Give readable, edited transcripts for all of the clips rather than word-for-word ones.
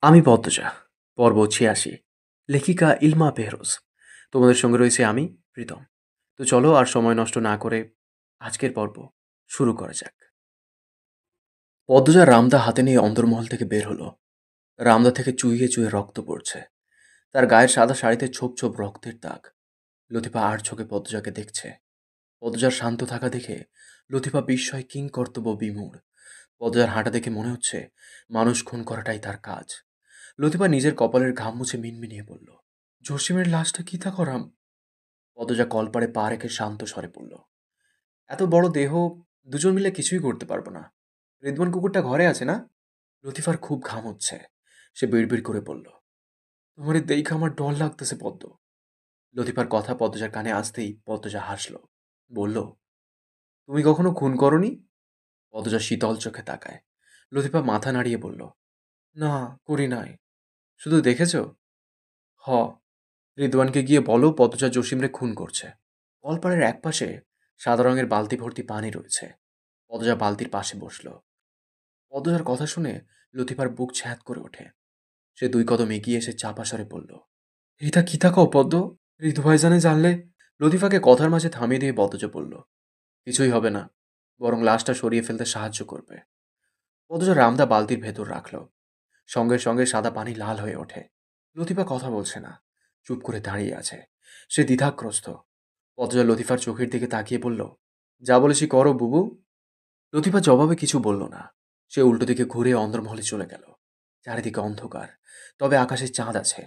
আমি পদ্মজা, পর্ব ৮৬, লেখিকা ইলমা বেহরোজ। তোমাদের সঙ্গে রয়েছে আমি, প্রীতম। তো চলো আর সময় নষ্ট না করে আজকের পর্ব শুরু করা যাক। পদ্মজা রামদা হাতে নিয়ে অন্দরমহল থেকে বের হলো। রামদা থেকে চুইয়ে চুইয়ে রক্ত পড়ছে। তার গায়ের সাদা শাড়িতে ছোপ ছোপ রক্তের দাগ। লতিফা আর চোখে পদ্মজাকে দেখছে। পদ্মজার শান্ত থাকা দেখে লতিফা বিস্ময় কিং কর্তব্য বিমূঢ়। পদ্মজার হাঁটা দেখে মনে হচ্ছে মানুষ খুন করাটাই তার কাজ। লতিফা নিজের কপালের ঘাম মুছে মিনমিনিয়ে বলল, জসিমের লাশটা কি তা করাম? পদজা কলপাড়ে পা রেখে শান্ত স্বরে বলল, এত বড় দেহ, দুজন মিলে কিছুই করতে পারবো না। রিদওয়ান কুকুরটা ঘরে আছে না? লতিফার খুব ঘাম হচ্ছে। সে বিড়বিড় করে বলল, তোমার এই দেখে আমার ডর লাগতেছে পদ্ম। লতিফার কথা পদ্মজার কানে আসতেই পদ্মজা হাসল, বলল, তুমি কখনো খুন করনি? পদ্মজা শীতল চোখে তাকায়। লতিফা মাথা নাড়িয়ে বলল, না, করি নাই। শুধু দেখেছ? হ। রিদওয়ানকে গিয়ে বলো পদ্মজা জসিমরে খুন করছে। কলপাড়ের একপাশে সাদা রঙের বালতি ভর্তি পানি রয়েছে। পদ্মজা বালতির পাশে বসল। পদ্মজার কথা শুনে লতিফার বুক ছ্যাঁত করে ওঠে। সে দুই কদম এগিয়ে এসে চাপা স্বরে বলল, এটা কি থাকো পদ্ম? ঋতু ভাইজানে জানলে? লতিফাকে কথার মাঝে থামিয়ে দিয়ে পদ্মজা বলল, কিছুই হবে না, বরং লাশটা সরিয়ে ফেলতে সাহায্য করবে। পদ্মজা রামদা বালতির ভেতর রাখল। সঙ্গে সঙ্গে সাদা পানি লাল হয়ে ওঠে। লতিফা কথা বলছে না, চুপ করে দাঁড়িয়ে আছে। সে দ্বিধাগ্রস্ত। পদ্মজা লতিফার চোখের দিকে তাকিয়ে বলল, যা বলেছি করো বুবু। লতিফা জবাবে কিছু বলল না। সে উল্টো দিকে ঘুরে অন্দরমহলে চলে গেল। চারিদিকে অন্ধকার, তবে আকাশে চাঁদ আছে।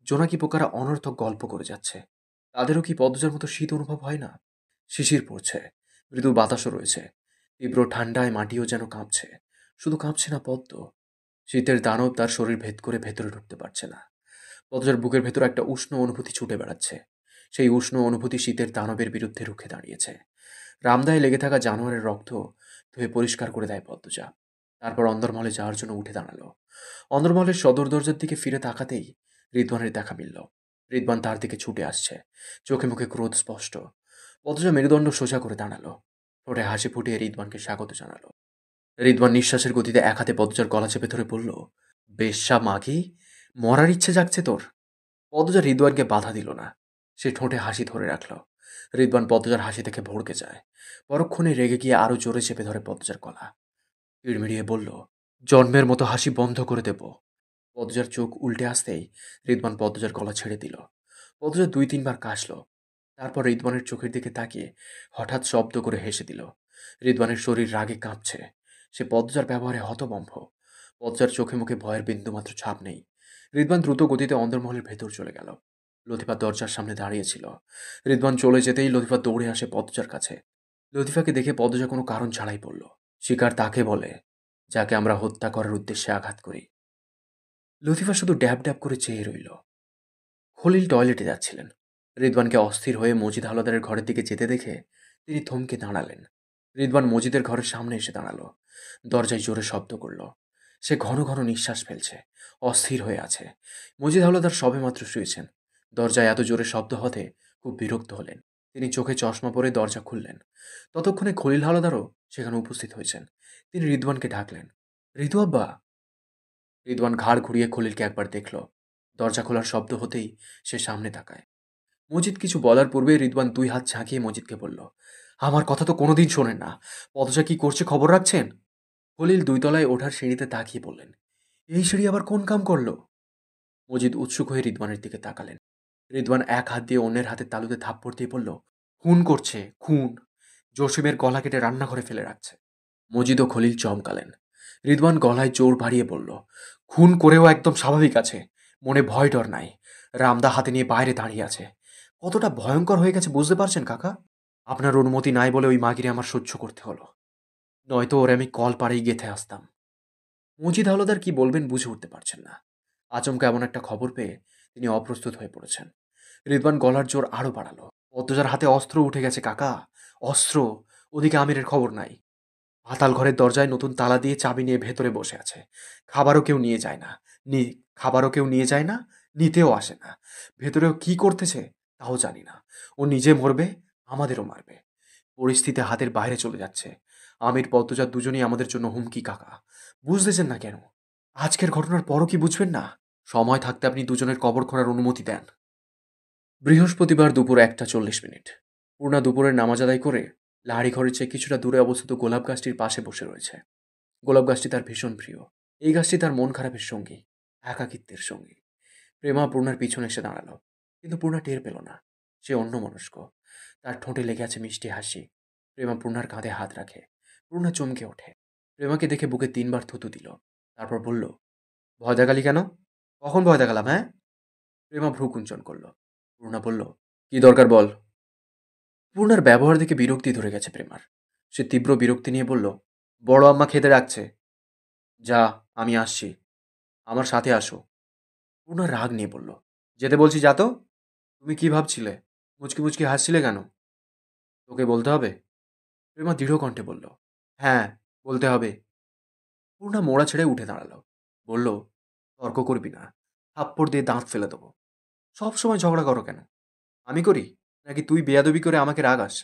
জোনাকি পোকারা অনর্থক গল্প করে যাচ্ছে। তাদেরও কি পদ্মজার মতো শীত অনুভব হয় না? শিশির পড়ছে, মৃদু বাতাসও রয়েছে। তীব্র ঠান্ডায় মাটিও যেন কাঁপছে। শুধু কাঁপছে না পদ্ম, শীতের দানব তার শরীর ভেদ করে ভেতরে ঢুকতে পারছে না। পদ্মজার বুকের ভেতর একটা উষ্ণ অনুভূতি ছুটে বেড়াচ্ছে। সেই উষ্ণ অনুভূতি শীতের দানবের বিরুদ্ধে রুখে দাঁড়িয়েছে। রামদায় লেগে থাকা জানোয়ারের রক্ত ধুয়ে পরিষ্কার করে দেয় পদ্মজা। তারপর অন্দরমহলে যাওয়ার জন্য উঠে দাঁড়ালো। অন্দরমহলের সদর দরজার দিকে ফিরে তাকাতেই রিদওয়ানের দেখা মিলল। রিদওয়ান তার দিকে ছুটে আসছে, চোখে মুখে ক্রোধ স্পষ্ট। পদ্মজা মেরুদণ্ড সোজা করে দাঁড়ালো, ঠোঁটে হাসি ফুটিয়ে রিদওয়ানকে স্বাগত জানালো। রিদওয়ান নিঃশ্বাসের গতিতে এক হাতে পদ্মজার গলা চেপে ধরে বলল, বেশ্যা মাগি, মরার ইচ্ছে জাগছে তোর? পদ্মজা রিদওয়ানকে বাধা দিল না। সে ঠোঁটে হাসি ধরে রাখল। রিদওয়ান পদ্মজার হাসি দেখে ভড়কে যায়। পরক্ষণে রেগে গিয়ে আরো জোরে চেপে ধরে পদ্মজার গলা। কিড়মিড়িয়ে বলল, জন্মের মতো হাসি বন্ধ করে দেব। পদ্মজার চোখ উল্টে আসতেই রিদওয়ান পদ্মজার গলা ছেড়ে দিল। পদ্মজা দুই তিনবার কাশল। তারপর রিদওয়ানের চোখের দিকে তাকিয়ে হঠাৎ শব্দ করে হেসে দিল। রিদওয়ানের শরীর রাগে কাঁপছে। সে পদ্মজার ব্যবহারে হতবম্ব। পদ্মজার চোখে মুখে ভয়ের বিন্দুমাত্র ছাপ নেই। রিদওয়ান দ্রুত গতিতে অন্দরমহলের ভেতর চলে গেল। লতিফা দরজার সামনে দাঁড়িয়েছিল। রিদওয়ান চলে যেতেই লতিফা দৌড়ে আসে পদ্মজার কাছে। লতিফাকে দেখে পদ্মজা কোনো কারণ ছাড়াই বলল, শিকার তাকে বলে যাকে আমরা হত্যা করার উদ্দেশ্যে আঘাত করি। লতিফা শুধু ড্যাব ড্যাব করে চেয়ে রইল। খলিল টয়লেটে যাচ্ছিলেন। রিদওয়ানকে অস্থির হয়ে মজিদ হাওলাদারের ঘরের দিকে যেতে দেখে তিনি থমকে দাঁড়ালেন। রিদওয়ান মজিদের ঘরের সামনে এসে দাঁড়ালো। দরজায় জোরে শব্দ করল। সে ঘন ঘন নিঃশ্বাস ফেলছে, অস্থির হয়ে আছে। মজিদ হাওলাদার সবেমাত্র শুয়েছেন। দরজায় এত জোরে শব্দ হতে খুব বিরক্ত হলেন। তিনি চোখে চশমা পরে দরজা খুললেন। ততক্ষণে খলিল হাওলাদারও সেখানে উপস্থিত হয়েছেন। তিনি রিদওয়ানকে ডাকলেন, রিদু আব্বা। রিদওয়ান ঘাড় ঘুরিয়ে খলিলকে একবার দেখল। দরজা খোলার শব্দ হতেই সে সামনে তাকায়। মজিদ কিছু বলার পূর্বে রিদওয়ান দুই হাত ঝাঁকিয়ে মজিদকে বলল, আমার কথা তো কোনোদিন শোনেন না। পদজা কি করছে খবর রাখছেন? খলিল দুই তলায় ওঠার সিঁড়িতে তাকিয়ে বললেন, এই সিঁড়ি আবার কোন কাম করলো? মজিদ উৎসুক হয়ে রিদওয়ানের দিকে তাকালেন। রিদওয়ান এক হাত দিয়ে অন্যের হাতের তালুতে থাপ্পড় দিয়ে বলল, খুন করছে, খুন। জসিমের গলা কেটে রান্নাঘরে ফেলে রাখছে। মজিদ ও খলিল চমকালেন। রিদওয়ান গলায় জোর বাড়িয়ে বলল, খুন করেও একদম স্বাভাবিক আছে, মনে ভয় ডর নাই। রামদা হাতে নিয়ে বাইরে দাঁড়িয়ে আছে। কতটা ভয়ঙ্কর হয়ে গেছে বুঝতে পারছেন কাকা? আপনার অনুমতি নাই বলে ওই মাগিরে আমার সহ্য করতে হলো, নয়তো ওরে আমি কল পাড়েই গেথে আসতাম। মজিদ হাওলাদার কি বলবেন বুঝে উঠতে পারছেন না। আচমকা এমন একটা খবর পেয়ে তিনি অপ্রস্তুত হয়ে পড়েছেন। রিদওয়ান গলার জোর আরো বাড়ালো, পদ্মজার হাতে অস্ত্র উঠে গেছে কাকা, অস্ত্র। ওদিকে আমিরের খবর নাই। পাতাল ঘরের দরজায় নতুন তালা দিয়ে চাবি নিয়ে ভেতরে বসে আছে। খাবারও কেউ নিয়ে যায় না। নি খাবারও কেউ নিয়ে যায় না, নিতেও আসে না। ভেতরেও কি করতেছে তাও জানি না। ও নিজে মরবে, আমাদেরও মারবে। পরিস্থিতি হাতের বাইরে চলে যাচ্ছে। আমির পদ্মজা দুজনেই আমাদের জন্য হুমকি কাকা। বুঝতেছেন না কেন? আজকের ঘটনার পরও কি বুঝবেন না? সময় থাকতে আপনি দুজনের কবর খোঁড়ার অনুমতি দেন। বৃহস্পতিবার দুপুর 1:40। পূর্ণা দুপুরের নামাজ আদায় করে লাহারি ঘরের চেয়ে কিছুটা দূরে অবস্থিত গোলাপ গাছটির পাশে বসে রয়েছে। গোলাপ গাছটি তার ভীষণ প্রিয়। এই গাছটি তার মন খারাপের সঙ্গী, একাকিত্বের সঙ্গী। প্রেমা পূর্ণার পিছনে এসে দাঁড়ালো, কিন্তু পূর্ণা টের পেল না। সে অন্যমনস্ক। তার ঠোঁটে লেগে আছে মিষ্টি হাসি। প্রেমা পূর্ণার কাঁধে হাত রাখে। পূর্ণা চমকে ওঠে। প্রেমাকে দেখে বুকে 3বার থুতু দিল। তারপর বলল, ভয় দেখালি কেন? কখন ভয় দেখালাম, হ্যাঁ? প্রেমা ভ্রু কুঞ্চন করল। পূর্ণা বলল, কি দরকার বল। পূর্ণার ব্যবহার দেখে বিরক্তি ধরে গেছে প্রেমার। সে তীব্র বিরক্তি নিয়ে বলল, বড় আম্মা খেতে রাখছে, যা, আমি আসছি, আমার সাথে আসো। পূর্ণা রাগ নিয়ে বলল, যেতে বলছি যা তো। তুমি কি ভাবছিলে? মুচকি মুচকি হাসছিলে কেন? তোকে বলতে হবে? প্রেমা দৃঢ় কণ্ঠে বলল, হ্যাঁ, বলতে হবে। পূর্ণা মোড়া ছেড়ে উঠে দাঁড়ালো। বলল, তর্ক করবি না, থাপ্পড় দিয়ে দাঁত ফেলে দেবো। সব সময় ঝগড়া করো কেন? আমি করি, নাকি তুই বেয়াদবি করে আমাকে রাগাস?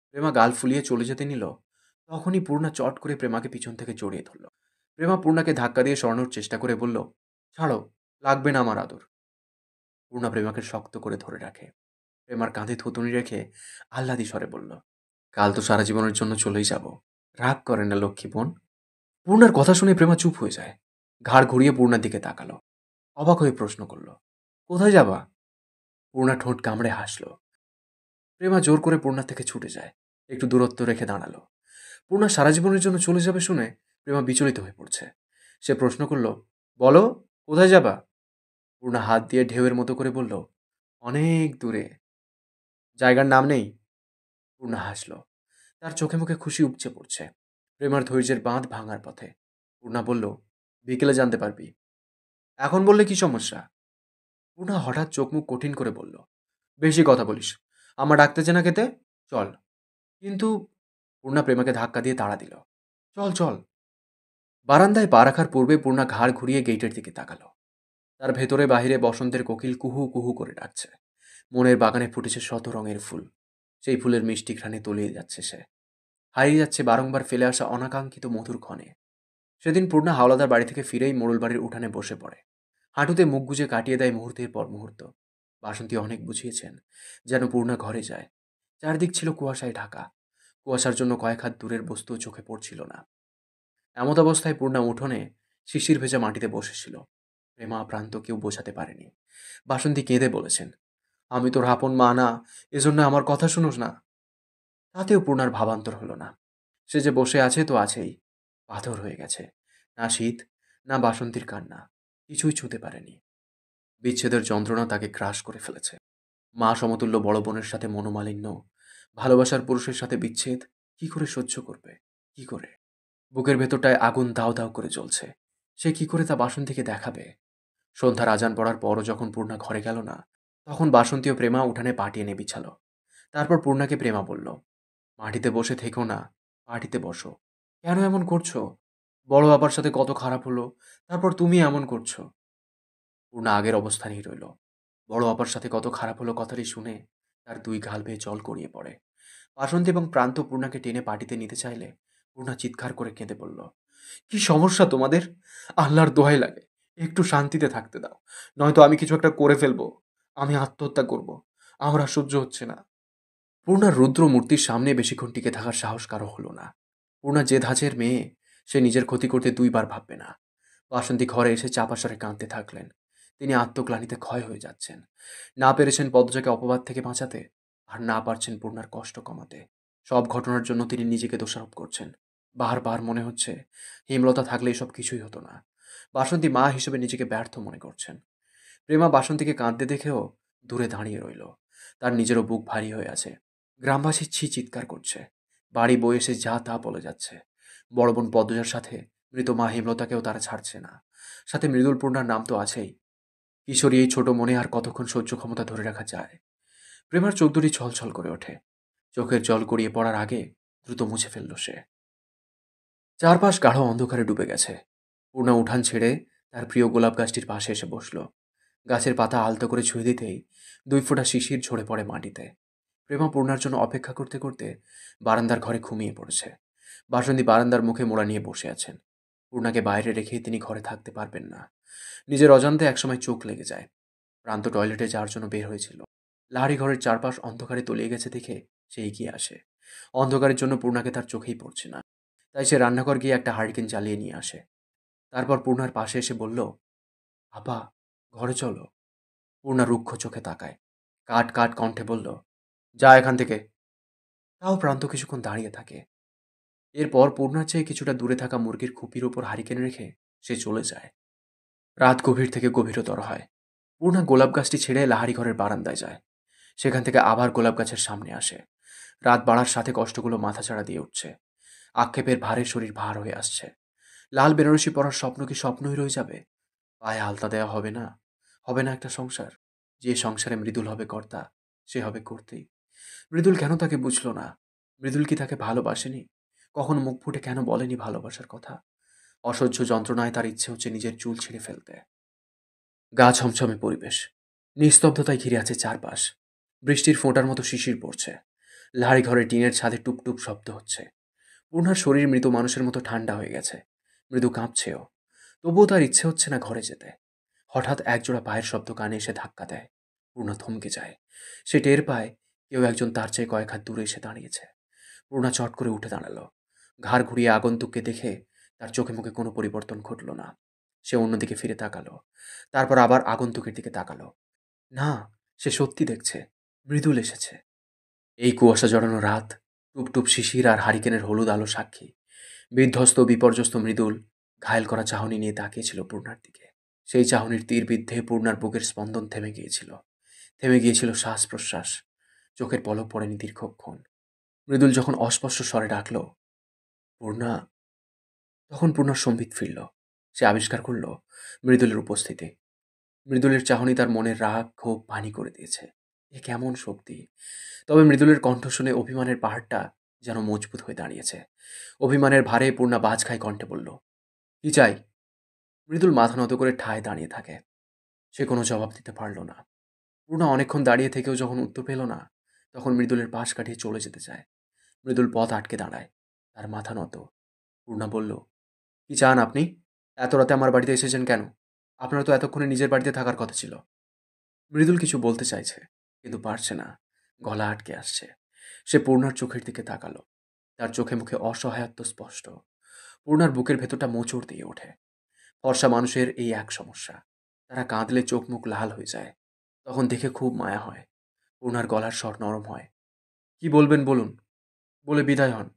প্রেমা গাল ফুলিয়ে চলে যেতে নিল, তখনই পূর্ণা চট করে প্রেমাকে পিছন থেকে জড়িয়ে ধরল। প্রেমা পূর্ণাকে ধাক্কা দিয়ে সরানোর চেষ্টা করে বলল, ছাড়ো, লাগবে না আমার আদর। পূর্ণা প্রেমাকে শক্ত করে ধরে রাখে। প্রেমার কাঁধে থুতুনি রেখে আহ্লাদি স্বরে বলল, কাল তো সারা জীবনের জন্য চলেই যাব, রাগ করে না লক্ষ্মী বোন। পূর্ণার কথা শুনে প্রেমা চুপ হয়ে যায়। ঘাড় ঘুরিয়ে পূর্ণার দিকে তাকালো। অবাক হয়ে প্রশ্ন করল, কোথায় যাবা? পূর্ণা ঠোঁট কামড়ে হাসল। প্রেমা জোর করে পূর্ণার থেকে ছুটে যায়। একটু দূরত্ব রেখে দাঁড়ালো। পূর্ণা সারা জীবনের জন্য চলে যাবে শুনে প্রেমা বিচলিত হয়ে পড়ছে। সে প্রশ্ন করল, বলো, কোথায় যাবা? পূর্ণা হাত দিয়ে ঢেউয়ের মতো করে বলল, অনেক দূরে। জায়গার নাম নেই? পূর্ণা হাসল। তার চোখে মুখে খুশি উপচে পড়ছে। প্রেমার ধৈর্যের বাঁধ ভাঙার পথে। পূর্ণা বলল, বিকেলে জানতে পারবি। এখন বললে কি সমস্যা? পূর্ণা হঠাৎ চোখ মুখ কঠিন করে বলল, বেশি কথা বলিস, আমার ডাকতেছে না খেতে, চল। কিন্তু পূর্ণা প্রেমাকে ধাক্কা দিয়ে তাড়া দিল, চল চল। বারান্দায় পা রাখার পূর্বে পূর্ণা ঘাড় ঘুরিয়ে গেটের দিকে তাকালো। তার ভেতরে বাহিরে বসন্তের কোকিল কুহু কুহু করে ডাকছে। মনের বাগানে ফুটেছে শত রঙের ফুল। সেই ফুলের মিষ্টি ঘ্রাণে তলিয়ে যাচ্ছে সে। হারিয়ে যাচ্ছে বারংবার ফেলে আসা অনাকাঙ্ক্ষিত মধুর ক্ষণে। সেদিন পূর্ণা হাওলাদার বাড়ি থেকে ফিরেই মোড়ল বাড়ির উঠানে বসে পড়ে। হাঁটুতে মুখ গুজে কাটিয়ে দেয় মুহূর্তের পর মুহূর্ত। বাসন্তী অনেক বুঝিয়েছেন, যেন পূর্ণা ঘরে যায়। চারদিক ছিল কুয়াশায় ঢাকা। কুয়াশার জন্য কয়েক হাত দূরের বস্তু চোখে পড়ছিল না। এমত অবস্থায় পূর্ণা উঠোনে শিশির ভেজা মাটিতে বসেছিল। প্রেমা প্রান্ত কেউ বোঝাতে পারেনি। বাসন্তী কেঁদে বলেছেন, আমি তোর আপন মা না, এজন্য আমার কথা শুনোস না। তাতেও পূর্ণার ভাবান্তর হলো না। সে যে বসে আছে তো আছেই, পাথর হয়ে গেছে। না শীত, না বাসন্তীর কান্না, কিছুই ছুঁতে পারেনি। বিচ্ছেদের যন্ত্রণা তাকে গ্রাস করে ফেলেছে। মা সমতুল্য বড় বোনের সাথে মনোমালিন্য, ভালোবাসার পুরুষের সাথে বিচ্ছেদ, কি করে সহ্য করবে? কি করে? বুকের ভেতরটায় আগুন দাউ দাউ করে জ্বলছে। সে কি করে তা বাসন্তীকে দেখাবে? সন্ধ্যার আজান পড়ার পরও যখন পূর্ণা ঘরে গেল না, তখন বাসন্তী ও প্রেমা উঠানে পাটি এনে বিছালো। তারপর পূর্ণাকে প্রেমা বলল, মাটিতে বসে থেকো না, পাটিতে বসো। কেন এমন করছো? বড় বাবার সাথে কত খারাপ হলো, তারপর তুমি এমন করছো। পূর্ণা আগের অবস্থানেই রইল। বড় আপার সাথে কত খারাপ হলো কথাটি শুনে তার দুই গাল বেয়ে জল গড়িয়ে পড়ে। বাসন্তী এবং প্রান্ত পূর্ণাকে টেনে পাটিতে নিতে চাইলে পূর্ণা চিৎকার করে কেঁদে বলল, কি সমস্যা তোমাদের? আল্লাহর দোহাই লাগে, একটু শান্তিতে থাকতে দাও, নয়তো আমি কিছু একটা করে ফেলবো। আমি আত্মহত্যা করব। আমার আর সহ্য হচ্ছে না। পূর্ণার রুদ্র মূর্তির সামনে বেশিক্ষণ টিকে থাকার সাহস কারো হলো না। পূর্ণা যে ধাঁচের মেয়ে, সে নিজের ক্ষতি করতে দুইবার ভাববে না। বাসন্তী ঘরে এসে চাপা স্বরে কাঁদতে থাকলেন। তিনি আত্মগ্লানিতে ক্ষয় হয়ে যাচ্ছেন। না পেরেছেন পদজাকে অপবাদ থেকে বাঁচাতে, আর না পারছেন পূর্ণার কষ্ট কমাতে। সব ঘটনার জন্য তিনি নিজেকে দোষারোপ করছেন। বারবার মনে হচ্ছে, হেমলতা থাকলে এসব কিছুই হতো না। বাসন্তী মা হিসেবে নিজেকে ব্যর্থ মনে করছেন। প্রেমা বাসন্তীকে কাঁদতে দেখেও দূরে দাঁড়িয়ে রইল। তার নিজেরও বুক ভারী হয়ে আছে। গ্রামবাসী ছি চিৎকার করছে। বাড়ি বয়ে এসে যা তা বলে যাচ্ছে। বড় বোন পদ্মজার সাথে মৃত মা হেমলতাকেও তারা ছাড়ছে না। সাথে মৃদুল পূর্ণার নাম তো আছেই। কিশোরী এই ছোট মনে আর কতক্ষণ সহ্য ক্ষমতা ধরে রাখা যায়? প্রেমার চোখ দুটি ছলছল করে ওঠে। চোখের জল গড়িয়ে পড়ার আগে দ্রুত মুছে ফেলল সে। চারপাশ গাঢ় অন্ধকারে ডুবে গেছে। পূর্ণা উঠান ছেড়ে তার প্রিয় গোলাপ গাছটির পাশে এসে বসল। গাছের পাতা আলতো করে ছুঁয়ে দিতেই 2 ফোঁটা শিশির ঝরে পড়ে মাটিতে। প্রেমা পূর্ণার জন্য অপেক্ষা করতে করতে বারান্দার ঘরে ঘুমিয়ে পড়েছে। বাসন্তী বারান্দার মুখে মোড়া নিয়ে বসে আছেন। পূর্ণাকে বাইরে রেখে তিনি ঘরে থাকতে পারবেন না। নিজের অজান্তে একসময় চোখ লেগে যায়। প্রান্ত টয়লেটে যাওয়ার জন্য বের হয়েছিল। লাহারি ঘরের চারপাশ অন্ধকারে তলিয়ে গেছে দেখে সে এগিয়ে আসে। অন্ধকারের জন্য পূর্ণাকে তার চোখেই পড়ছে না। তাই সে রান্নাঘর গিয়ে একটা হারিকেন জ্বালিয়ে নিয়ে আসে। তারপর পূর্ণার পাশে এসে বলল, আপা, ঘরে চলো। পূর্ণা রুক্ষ চোখে তাকায়। কাট কাট কণ্ঠে বলল, যা এখান থেকে। তাও প্রান্ত কিছুক্ষণ দাঁড়িয়ে থাকে। এরপর পূর্ণার চেয়ে কিছুটা দূরে থাকা মুরগির খুপির ওপর হারিকেন রেখে সে চলে যায়। রাত গভীর থেকে গভীরতর হয়। পূর্ণা গোলাপ গাছটি ছেড়ে লাহারি ঘরের বারান্দায় যায়। সেখান থেকে আবার গোলাপ গাছের সামনে আসে। রাত বাড়ার সাথে কষ্টগুলো মাথাচাড়া দিয়ে উঠছে। আক্ষেপের ভারে শরীর ভার হয়ে আসছে। লাল বেনারসি পরার স্বপ্ন কি স্বপ্নই রয়ে যাবে? পায়ে আলতা দেওয়া হবে না? হবে না একটা সংসার? যে সংসারে মৃদুল হবে কর্তা, সে হবে কর্ত্রী। মৃদুল কেন তাকে বুঝল না? মৃদুল কি তাকে ভালোবাসেনি? কখনো মুখ ফুটে কেন বলেনি ভালোবাসার কথা? অসহ্য যন্ত্রণায় তার ইচ্ছে হচ্ছে নিজের চুল ছিঁড়ে ফেলতে। গা ছমছমে পরিবেশ। নিস্তব্ধতায় ঘিরে আছে চারপাশ। বৃষ্টির ফোঁটার মতো শিশির পড়ছে। লাহারি ঘরের টিনের ছাদে টুপটুপ শব্দ হচ্ছে। পূর্ণার শরীর মৃত মানুষের মতো ঠান্ডা হয়ে গেছে। মৃদু কাঁপছেও। তবুও তার ইচ্ছে হচ্ছে না ঘরে যেতে। হঠাৎ একজোড়া পায়ের শব্দ কানে এসে ধাক্কা দেয়। পূর্ণা থমকে যায়। সে টের পায় কেউ একজন তার চেয়ে কয়েক হাত দূরে এসে দাঁড়িয়েছে। পূর্ণা চট করে উঠে দাঁড়ালো। ঘাড় ঘুরিয়ে আগন্তুককে দেখে তার চোখে মুখে কোনো পরিবর্তন ঘটল না। সে অন্যদিকে ফিরে তাকালো। তারপর আবার আগন্তুকের দিকে তাকালো। না, সে সত্যি দেখছে, মৃদুল এসেছে। এই কুয়াশা জড়ানো রাত, টুপটুপ শিশির আর হারিকেনের হলুদ আলো সাক্ষী। বিধ্বস্ত বিপর্যস্ত মৃদুল ঘায়েল করা চাহনি নিয়ে তাকিয়েছিল পূর্ণার দিকে। সেই চাহনির তীর বিদ্ধে পূর্ণার বুকের স্পন্দন থেমে গিয়েছিল। থেমে গিয়েছিল শ্বাস প্রশ্বাস। চোখের পলক পড়েনি দীর্ঘক্ষণ। মৃদুল যখন অস্পষ্ট স্বরে ডাকল, পূর্ণা, তখন পূর্ণার সম্বিত ফিরল। সে আবিষ্কার করল মৃদুলের উপস্থিতি। মৃদুলের চাহনি তার মনের রাগ ক্ষোভ পানি করে দিয়েছে। এ কেমন শক্তি! তবে মৃদুলের কণ্ঠ শুনে অভিমানের পাহাড়টা যেন মজবুত হয়ে দাঁড়িয়েছে। অভিমানের ভারে পূর্ণা বাজ খায় কণ্ঠে বলল, কি চাই? মৃদুল মাথা নত করে ঠায় দাঁড়িয়ে থাকে। সে কোনো জবাব দিতে পারল না। পূর্ণা অনেকক্ষণ দাঁড়িয়ে থেকেও যখন উত্তর পেল না, তখন মৃদুলের পাশ কাটিয়ে চলে যেতে চায়। মৃদুল পথ আটকে দাঁড়ায়। তার মাথা নত। পূর্ণা বলল, কি চান আপনি? এত রাতে আমার বাড়িতে এসেছেন কেন? আপনার তো এতক্ষণে নিজের বাড়িতে থাকার কথা ছিল। মৃদুল কিছু বলতে চাইছে, কিন্তু পারছে না। গলা আটকে আসছে। সে পূর্ণার চোখের দিকে তাকালো। তার চোখে মুখে অসহায়ত্ব স্পষ্ট। পূর্ণার বুকের ভেতরটা মোচড় দিয়ে ওঠে। ফর্সা মানুষের এই এক সমস্যা, তারা কাঁদলে চোখ মুখ লাল হয়ে যায়। তখন দেখে খুব মায়া হয়। পূর্ণার গলার স্বর নরম হয়। কি বলবেন বলুন, বলে বিদায় হন।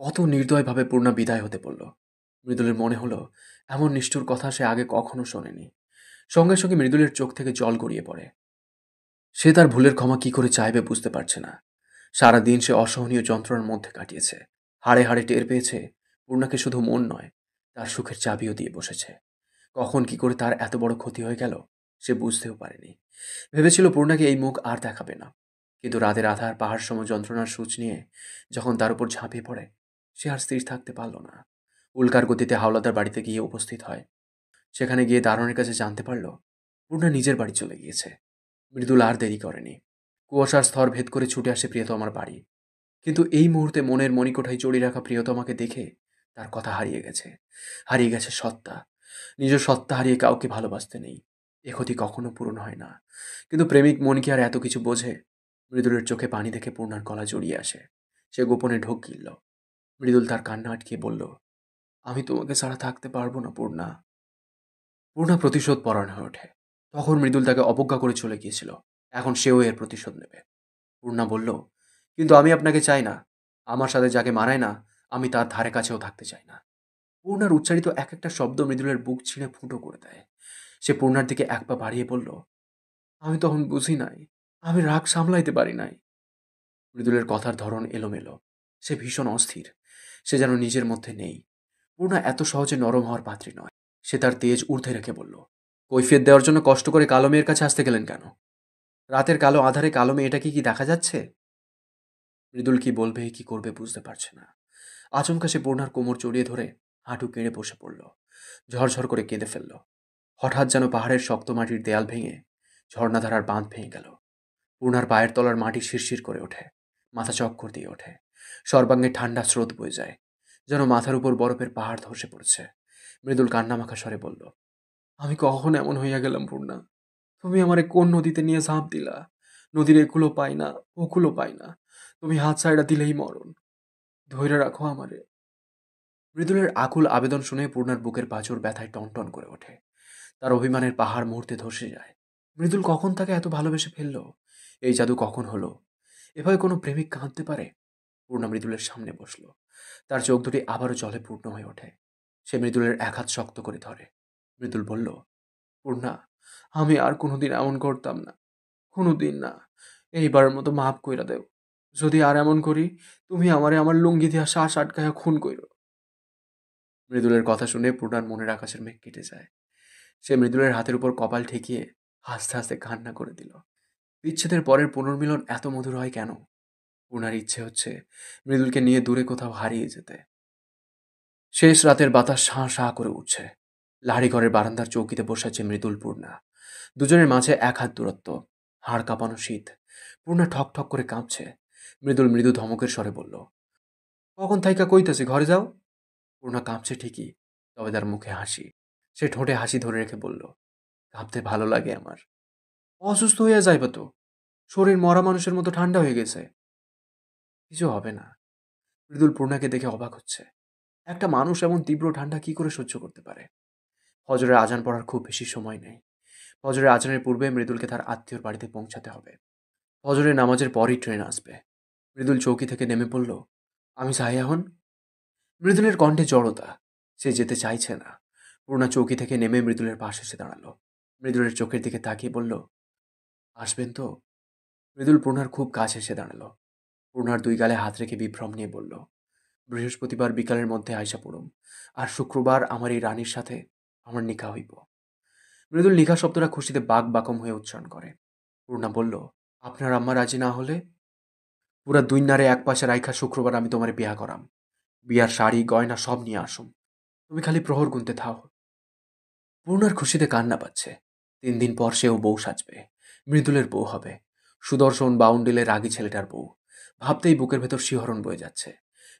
কত নির্দয়ভাবে পূর্ণা বিদায় হতে বলল। মৃদুলের মনে হলো এমন নিষ্ঠুর কথা সে আগে কখনো শোনেনি। সঙ্গে সঙ্গে মৃদুলের চোখ থেকে জল গড়িয়ে পড়ে। সে তার ভুলের ক্ষমা কি করে চাইবে বুঝতে পারছে না। সারাদিন সে অসহনীয় যন্ত্রণার মধ্যে কাটিয়েছে। হাড়ে হাড়ে টের পেয়েছে পূর্ণাকে শুধু মন নয়, তার সুখের চাবিও দিয়ে বসেছে। কখন কি করে তার এত বড় ক্ষতি হয়ে গেল সে বুঝতেও পারেনি। ভেবেছিল পূর্ণাকে এই মুখ আর দেখাবে না। কিন্তু রাতের আধার পাহাড় সম যন্ত্রণার সূচ নিয়ে যখন তার উপর ঝাঁপিয়ে পড়ে, সে আর স্থির থাকতে পারল না। উল্কার গতিতে হাওলাদার বাড়িতে গিয়ে উপস্থিত হয়। সেখানে গিয়ে দারোয়ানের কাছে জানতে পারল পূর্ণা নিজের বাড়ি চলে গিয়েছে। মৃদুল আর দেরি করেনি। কুয়াশার স্তর ভেদ করে ছুটে আসে প্রিয়তমার বাড়ি। কিন্তু এই মুহূর্তে মনের মণিকোঠায় জড়িয়ে রাখা প্রিয়তমাকে দেখে তার কথা হারিয়ে গেছে। হারিয়ে গেছে সত্তা। নিজের সত্তা হারিয়ে কাউকে ভালোবাসতে নেই, এ ক্ষতি কখনো পূরণ হয় না। কিন্তু প্রেমিক মন কি আর এত কিছু বোঝে? মৃদুলের চোখে পানি দেখে পূর্ণার গলা জড়িয়ে আসে। সে গোপনে ঢোক গিলল। মৃদুল তার কান্না আটকিয়ে বলল, আমি তোমাকে ছাড়া থাকতে পারবো না পূর্ণা। পূর্ণা প্রতিশোধ পরায়ণ হয়ে ওঠে। তখন মৃদুল তাকে অবজ্ঞা করে চলে গিয়েছিল, এখন সেও এর প্রতিশোধ নেবে। পূর্ণা বলল, কিন্তু আমি আপনাকে চাই না। আমার সাথে যাকে মানায় না, আমি তার ধারে কাছেও থাকতে চাই না। পূর্ণার উচ্চারিত এক একটা শব্দ মৃদুলের বুক ছিঁড়ে ফুটো করে দেয়। সে পূর্ণার দিকে এক পা বাড়িয়ে বলল, আমি তখন বুঝি নাই, আমি রাগ সামলাইতে পারি নাই। মৃদুলের কথার ধরন এলোমেলো। সে ভীষণ অস্থির। সে যেন নিজের মধ্যে নেই। পূর্ণা এত সহজে নরম হওয়ার পাত্রী নয়। সে তার তেজ ঊর্ধ্বে রেখে বলল, কৈফিয়ত দেওয়ার জন্য কষ্ট করে কালো মেয়ের কাছে আসতে গেলেন কেন? রাতের কালো আধারে কালো মেয়েটাকে কি দেখা যাচ্ছে? মৃদুল কি বলবে কি করবে বুঝতে পারছে না। আচমকা সে পূর্ণার কোমর জড়িয়ে ধরে হাঁটু কেড়ে বসে পড়ল। ঝরঝর করে কেঁদে ফেলল। হঠাৎ যেন পাহাড়ের শক্ত মাটির দেয়াল ভেঙে ঝর্ণাধারার বাঁধ ভেঙে গেল। পূর্ণার পায়ের তলার মাটি শিরশির করে ওঠে। মাথা চক্কর দিয়ে ওঠে। সর্বাঙ্গে ঠান্ডা স্রোত বয়ে যায়। যেন মাথার উপর বরফের পাহাড় ধসে পড়ছে। মৃদুল কান্নামাখা স্বরে বলল, আমি কখন এমন হইয়া গেলাম পূর্ণা? তুমি আমারে কোন নদীতে নিয়ে ঝাঁপ দিলা? নদীর একুলো পাই না, ওকুলো পাই না। তুমি হাত ছাইড়া দিলেই মরণ। ধইরা রাখো আমারে। মৃদুলের আকুল আবেদন শুনে পূর্ণার বুকের পাঁজর ব্যথায় টনটন করে ওঠে। তার অভিমানের পাহাড় মুহূর্তে ধসে যায়। মৃদুল কখন তাকে এত ভালোবেসে ফেলল? এই জাদু কখন হলো? এভাবে কোনো প্রেমিক কাঁদতে পারে? পূর্ণা মৃদুলের সামনে বসল। তার চোখ দুটি আবারও জলে পূর্ণ হয়ে ওঠে। সে মৃদুলের এক হাত শক্ত করে ধরে। মৃদুল বলল, পূর্ণা, আমি আর কোনোদিন এমন করতাম না। কোনোদিন না। এইবারের মতো মাফ কইরা দেও। যদি আর এমন করি, তুমি আমারে আমার লুঙ্গি দিয়া শ্বাস আটকায়া খুন কইরো। মৃদুলের কথা শুনে পূর্ণার মনের আকাশের মেঘ কেটে যায়। সে মৃদুলের হাতের উপর কপাল ঠেকিয়ে হাসতে হাসতে কান্না করে দিল। বিচ্ছেদের পরের পুনর্মিলন এত মধুর হয় কেন? পূর্ণার ইচ্ছে হচ্ছে মৃদুলকে নিয়ে দূরে কোথাও হারিয়ে যেতে। শেষ রাতের বাতাস শাঁ শাঁ করে উঠছে। লাড়িঘরের বারান্দার চৌকিতে বসে আছে মৃদুল পূর্ণা। দুজনের মাঝে এক হাত দূরত্ব। হাড় কাঁপানো শীত। পূর্ণা ঠক ঠক করে কাঁপছে। মৃদুল মৃদু ধমকের স্বরে বলল, কখন থাইকা কইতাছি ঘরে যাও। পূর্ণা কাঁপছে ঠিকই, তবে তার মুখে হাসি। সে ঠোঁটে হাসি ধরে রেখে বলল, কাঁপতে ভালো লাগে আমার। অসুস্থ হইয়া যাইবা তো। শরীর মরা মানুষের মতো ঠান্ডা হয়ে গেছে। কিছু হবে না। মৃদুল পূর্ণাকে দেখে অবাক হচ্ছে। একটা মানুষ এমন তীব্র ঠান্ডা কি করে সহ্য করতে পারে? ফজরের আজান পড়ার খুব বেশি সময় নেই। ফজরের আজানের পূর্বে মৃদুলকে তার আত্মীয়র বাড়িতে পৌঁছাতে হবে। ফজরের নামাজের পরই ট্রেন আসবে। মৃদুল চৌকি থেকে নেমে পড়ল, আমি যাই এখন? মৃদুলের কণ্ঠে জড়তা। সে যেতে চাইছে না। পূর্ণা চৌকি থেকে নেমে মৃদুলের পাশে এসে দাঁড়ালো। মৃদুলের চোখের দিকে তাকিয়ে বলল, আসবেন তো? মৃদুল পূর্ণার খুব কাছে এসে দাঁড়ালো। পূর্ণার দুই গালে হাত রেখে বিভ্রম নিয়ে বলল, বৃহস্পতিবার বিকালের মধ্যে আইসা পড়ুম। আর শুক্রবার আমার এই রানীর সাথে আমার নিকাহ হইব। মৃদুল নিকাহ শব্দটা খুশিতে বাক বাকম হয়ে উচ্চারণ করে। পূর্ণা বলল, আপনার আম্মা রাজি না হলে? পুরা দুই নারে এক পাশে রাইখা শুক্রবার আমি তোমারে বিয়া করাম। বিয়ার শাড়ি গয়না সব নিয়ে আসুম। তুমি খালি প্রহর গুনতে থাও। পূর্ণার খুশিতে কান্না পাচ্ছে। 3 দিন পর সেও বউ সাজবে। মৃদুলের বউ হবে। সুদর্শন বাউন্ডেলের রাগী ছেলেটার বউ। ভাবতেই বুকের ভেতর শিহরণ বয়ে যাচ্ছে।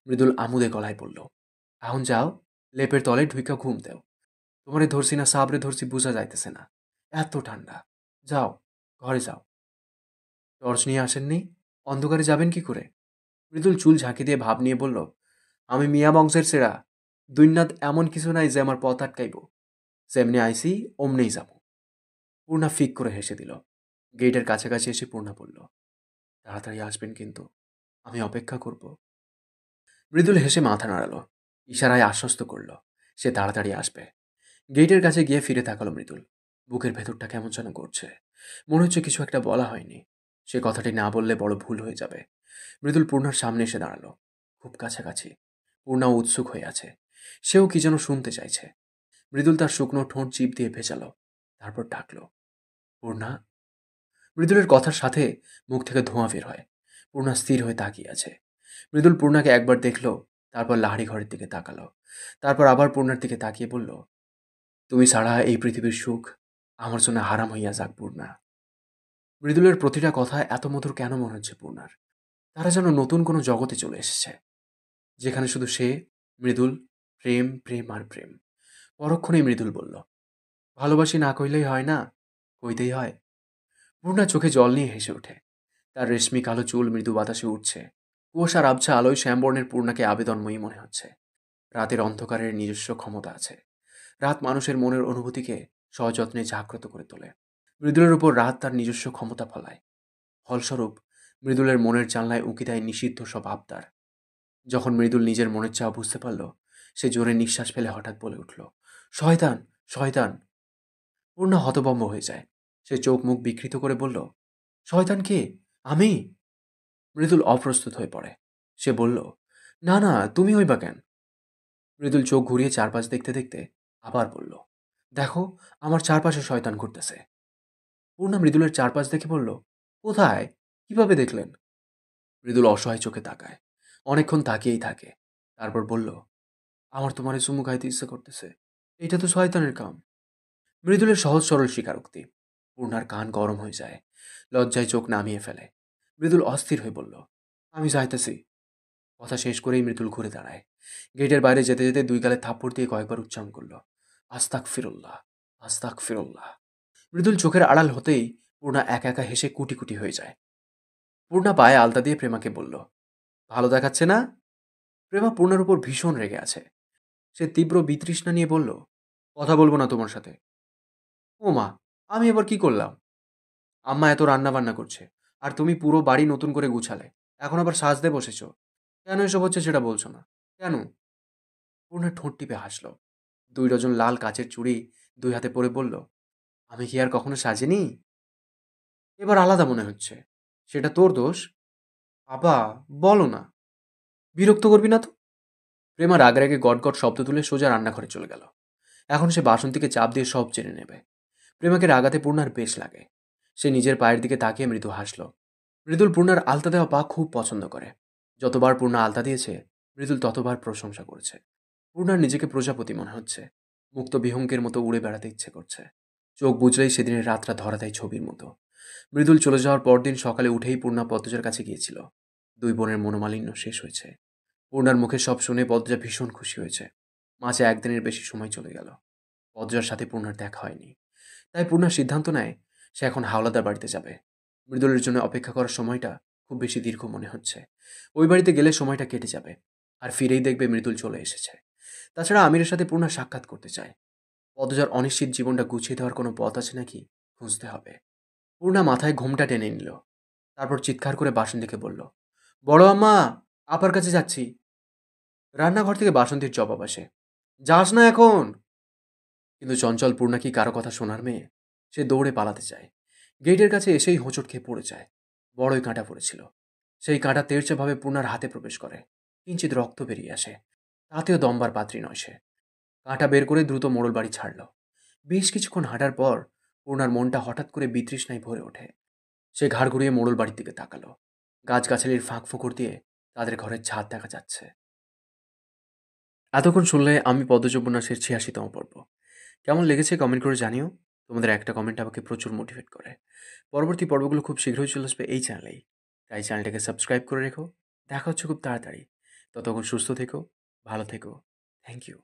মৃদুল আমুদে গলায় বলল, এখন যাও, লেপের তলে ঢুইকা ঘুম দেও। তোমারে ধরছি না সাবরে ধরছি বুঝা যাইতেছে না। এত ঠান্ডা। যাও, ঘরে যাও। টর্চ নিয়ে আসেননি? অন্ধকারে যাবেন কি করে? মৃদুল চুল ঝাঁকি দিয়ে ভাব নিয়ে বলল, আমি মিয়া বংশের ছেড়া। দুইনাথ এমন কিছু নাই যে আমার পথ আটকাইব। যেমনি আইসি অমনেই যাব। পূর্ণা ফিক করে হেসে দিল। গেটের কাছাকাছি এসে পূর্ণা বলল, তাড়াতাড়ি আসবেন কিন্তু। আমি অপেক্ষা করব। মৃদুল হেসে মাথা নাড়ালো। ইশারায় আশ্বস্ত করল সে তাড়াতাড়ি আসবে। গেটের কাছে গিয়ে ফিরে তাকালো মৃদুল। বুকের ভেতরটা কেমন যেন করছে। মনে হচ্ছে কিছু একটা বলা হয়নি। সে কথাটি না বললে বড় ভুল হয়ে যাবে। মৃদুল পূর্ণার সামনে এসে দাঁড়ালো। খুব কাছাকাছি। পূর্ণাও উৎসুক হয়ে আছে। সেও কি যেন শুনতে চাইছে। মৃদুল তার শুকনো ঠোঁট চিপ দিয়ে ভেজালো। তারপর ডাকলো, পূর্ণা। মৃদুলের কথার সাথে মুখ থেকে ধোঁয়া বের হয়। পূর্ণা স্থির হয়ে তাকিয়ে আছে। মৃদুল পূর্ণাকে একবার দেখলো, তারপর লাহারি ঘরের দিকে তাকালো। তারপর আবার পূর্ণার দিকে তাকিয়ে বলল, তুমি ছাড়া এই পৃথিবীর সুখ আমার জন্য হারাম হইয়া যাক পূর্ণা। মৃদুলের প্রতিটা কথা এত মধুর কেন মনে হচ্ছে পূর্ণার? তারা যেন নতুন কোনো জগতে চলে এসেছে, যেখানে শুধু সে, মৃদুল, প্রেম প্রেম আর প্রেম। পরক্ষণেই মৃদুল বলল, ভালোবাসি না কইলেই হয় না, কইতেই হয়। পূর্ণা চোখে জল নিয়ে হেসে ওঠে। তার রেশমি কালো চুল মৃদু বাতাসে উঠছে। কুয়াশার আবছা আলোয় শ্যামবর্ণের পূর্ণাকে আবেদনময়ী মনে হচ্ছে। রাতের অন্ধকারের নিজস্ব ক্ষমতা আছে। রাত মানুষের মনের অনুভূতিকে সযত্নে জাগ্রত করে তোলে। মৃদুলের উপর রাত তার নিজস্ব ক্ষমতা ফলায়। ফলস্বরূপ মৃদুলের মনের জানলায় উঁকি দেয় নিষিদ্ধ সব আবদার। যখন মৃদুল নিজের মনের চাওয়া বুঝতে পারল, সে জোরে নিঃশ্বাস ফেলে হঠাৎ বলে উঠল, শয়তান, শয়তান। পূর্ণা হতভম্ব হয়ে যায়। সে চোখ মুখ বিকৃত করে বলল, শয়তান কে? আমি? মৃদুল অপ্রস্তুত হয়ে পড়ে। সে বলল, না না, তুমি হইবা কেন? মৃদুল চোখ ঘুরিয়ে চারপাশ দেখতে দেখতে আবার বলল, দেখো, আমার চারপাশে শয়তান ঘুরতেছে। পূর্ণা মৃদুলের চারপাশ দেখে বলল, কোথায়? কিভাবে দেখলেন? মৃদুল অসহায় চোখে তাকায়। অনেকক্ষণ তাকিয়েই থাকে। তারপর বলল, আমার তোমারে চুমু খাইতে ইচ্ছে করতেছে। এটা তো শয়তানের কাম। মৃদুলের সহজ সরল স্বীকারোক্তি। পূর্ণার কান গরম হয়ে যায়। লজ্জায় চোখ নামিয়ে ফেলে। মৃদুল অস্থির হয়ে বলল, আমি যাইতেছি। কথা শেষ করেই মৃদুল ঘুরে দাঁড়ায়। গেটের বাইরে যেতে যেতে দুই গালে থাপ্পড় দিয়ে কয়েকবার উচ্চারণ করলো, আস্তাক ফিরুল্লাহ, আস্তাক ফিরুল্লাহ। মৃদুল চোখের আড়াল হতেই পূর্ণা একা একা হেসে কুটি কুটি হয়ে যায়। পূর্ণা পায়ে আলতা দিয়ে প্রেমাকে বলল, ভালো দেখাচ্ছে না? প্রেমা পূর্ণার উপর ভীষণ রেগে আছে। সে তীব্র বিতৃষ্ণা নিয়ে বলল, কথা বলবো না তোমার সাথে। ও মা, আমি এবার কি করলাম? আম্মা এত রান্না বান্না করছে, আর তুমি পুরো বাড়ি নতুন করে গুছালে, এখন আবার সাজতে বসেছো। কেন এসব হচ্ছে সেটা বলছো না? কেন? পূর্ণা ঠোঁট টিপে হাসল। 2 ডজন লাল কাচের চুড়ি 2 হাতে পরে বলল, আমি কি আর কখনো সাজিনি? এবার আলাদা মনে হচ্ছে। সেটা তোর দোষ। বাবা, বলো না। বিরক্ত করবি না তো। প্রেমা রাগে রাগে গটগট শব্দ তুলে সোজা রান্নাঘরে চলে গেল। এখন সে বাসন্তীকে চাপ দিয়ে সব জেনে নেবে। প্রেমাকে রাগাতে পূর্ণার বেশ লাগে। সে নিজের পায়ের দিকে তাকিয়ে মৃদু হাসল। মৃদুল পূর্ণার আলতা দেওয়া পা খুব পছন্দ করে। যতবার পূর্ণা আলতা দিয়েছে, মৃদুল ততবার প্রশংসা করেছে। পূর্ণার নিজেকে প্রজাপতি মনে হচ্ছে। মুক্ত বিহঙ্গের মতো উড়ে বেড়াতে ইচ্ছে করছে। চোখ বুজলেই সেদিনের রাতটা ধরা দেয় ছবির মতো। মৃদুল চলে যাওয়ার পরদিন সকালে উঠেই পূর্ণা পদ্মজার কাছে গিয়েছিল। দুই বোনের মনোমালিন্য শেষ হয়েছে। পূর্ণার মুখে সব শুনে পদ্মজা ভীষণ খুশি হয়েছে। মাঝে একদিনের বেশি সময় চলে গেল। পদ্মজার সাথে পূর্ণার দেখা হয়নি। তাই পূর্ণা সিদ্ধান্ত নেয় সে এখন হাওলাদার বাড়িতে যাবে। মৃদুলের জন্য অপেক্ষা করার সময়টা খুব বেশি দীর্ঘ মনে হচ্ছে। ওই বাড়িতে গেলে সময়টা কেটে যাবে, আর ফিরেই দেখবে মৃদুল চলে এসেছে। তাছাড়া আমিরের সাথে পূর্ণা সাক্ষাৎ করতে চায়। পদ্মজার অনিশ্চিত জীবনটা গুছিয়ে দেওয়ার কোনো পথ আছে নাকি খুঁজতে হবে। পূর্ণা মাথায় ঘোমটা টেনে নিল। তারপর চিৎকার করে বাসন্তীকে বলল, বড় আম্মা, আপার কাছে যাচ্ছি। রান্নাঘর থেকে বাসন্তীর জবাব আসে, যাস না এখন। কিন্তু চঞ্চল পূর্ণা কি কারো কথা শোনার মেয়ে? সে দৌড়ে পালাতে চায়। গেটের কাছে এসেই হোঁচট খেয়ে পড়ে যায়। বড়ই কাঁটা পড়েছিল। সেই কাঁটা তেড়ছেভাবে পূর্ণার হাতে প্রবেশ করে। কিঞ্চিত রক্ত বেরিয়ে আসে। তাতেও দমবার পাত্রী নয় সে। কাঁটা বের করে দ্রুত মোড়ল বাড়ি ছাড়ল। বেশ কিছুক্ষণ হাঁটার পর পূর্ণার মনটা হঠাৎ করে বিতৃষ্ণায় ভরে ওঠে। সে ঘাড় ঘুরিয়ে মোড়ল বাড়ির দিকে তাকালো। গাছগাছালির ফাঁক ফোকর দিয়ে তাদের ঘরের ছাদ দেখা যাচ্ছে। এতক্ষণ শুনলে আমি পদ্মজ উপন্যাসের ৮৬তম পর্ব। কেমন লেগেছে কমেন্ট করে জানিও। তোমাদের একটা কমেন্ট আমাকে প্রচুর মোটিভেট করে। পরবর্তী পর্বগুলো খুব শীঘ্রই চলে আসবে এই চ্যানেলেই। তাই চ্যানেলটাকে সাবস্ক্রাইব করে রেখো। দেখা হচ্ছে খুব তাড়াতাড়ি। ততক্ষণ সুস্থ থেকো, ভালো থেকো। Thank you.